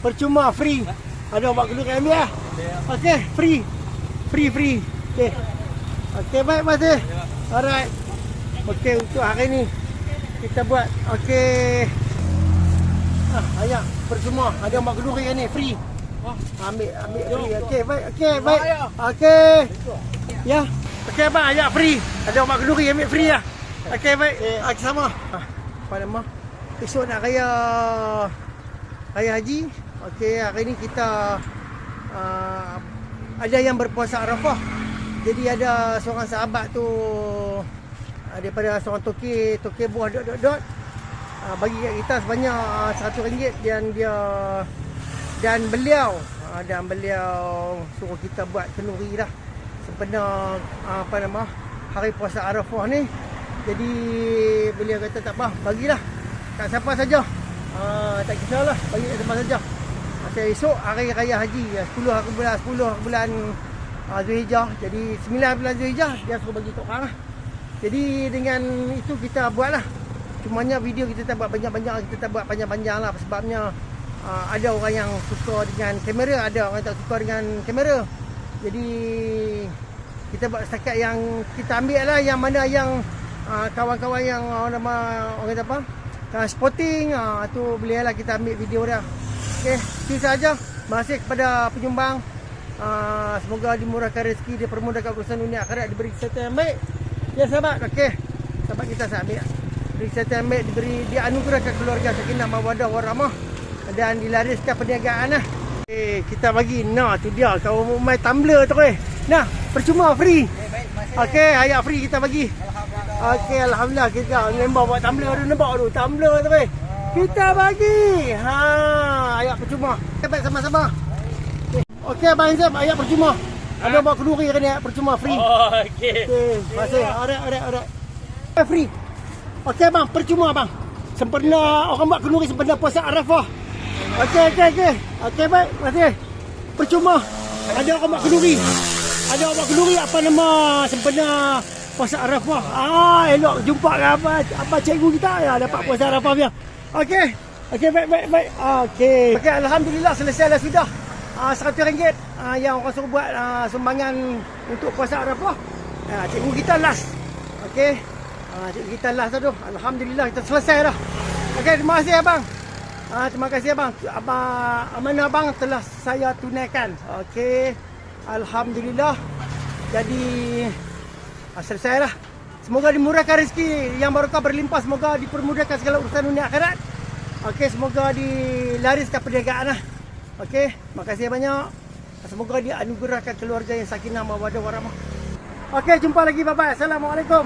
percuma, free. Ada buat dulu kami lah. Okey, free. Free. Okey. Okey, baik masih. Alright. Okey, untuk hari ni kita buat okey. Ayah, percuma. Ada buat dulu ni free. Ambil free. Okey, baik. Okey. Ya. Okey, bang, ayah free. Ada buat dulu ambil free lah. Okey, baik. Okey, sama. Apa nama? Esok nak raya haji. Okey, hari ni kita ada yang berpuasa Arafah. Jadi ada seorang sahabat tu daripada seorang toke buah dot bagi kat kita sebanyak RM100 dan beliau suruh kita buat kenduri dah sempena hari puasa Arafah ni. Jadi beliau kata tak apa, bagilah kat siapa saja. Tak kisahlah, bagi kat siapa saja. Esok hari raya haji 10 bulan Zulhijjah. Jadi 9 bulan Zulhijjah dia suruh bagi kat orang lah. Jadi dengan itu kita buatlah. Cumanya video kita tak buat banyak-banyak, kita tak buat panjang-panjang lah. Sebabnya ada orang yang suka dengan kamera, ada orang tak suka dengan kamera. Jadi kita buat setakat yang kita ambil lah, yang mana yang kawan-kawan yang orang kata apa, sporting tu boleh lah kita ambil video dia. Okey, itu saja. Terima kasih kepada penyumbang. Semoga dimurahkan rezeki, dipermudahkan urusan dunia akhirat, diberi kesihatan yang baik. Ya sahabat, okey. Sahabat kita ambil. Diberi kesihatan yang baik, dianugerahkan keluarga sakinah mawaddah warahmah dan dilariskan perniagaan lah. Kita bagi. Nah, tu dia kau main tumbler tu Nah, percuma free. Okey, ayat free kita bagi. Okey, alhamdulillah kita member buat tumbler tu, nampak tu tumbler tu kita bagi. Ayat percuma. Kita sama-sama. Okey, Abang Zam, ayat percuma. Ada buat kenduri hari ni, percuma free. Okey. Terima kasih. Alright. Free. Okey, bang, percuma bang. Sempena orang buat kenduri sempena puasa Arafah. Okey. Okey, baik. Terima kasih. Percuma. Ada orang buat kenduri. Apa nama sempena puasa Arafah. Elok jumpa dengan apa cikgu kita ya, dapat puasa Arafah dia. Okey, baik. Okey, alhamdulillah selesai dah sudah. RM100 yang orang suruh buat sumbangan untuk puasa Arafah. Cikgu kita last. Okey. Cikgu kita last tu. Alhamdulillah kita selesai dah. Okey, terima kasih abang. Terima kasih abang. Amanah abang telah saya tunaikan. Okey. Alhamdulillah. Jadi selesai dah. Semoga dimurahkan rezeki yang barokah berlimpah, semoga dipermudahkan segala urusan dunia akhirat. Okey, semoga dilariskan perniagaan lah. Okey, makasih banyak. Semoga dia anugerahkan keluarga yang sakinah mawaddah warahmah. Okey, jumpa lagi, bye bye. Assalamualaikum.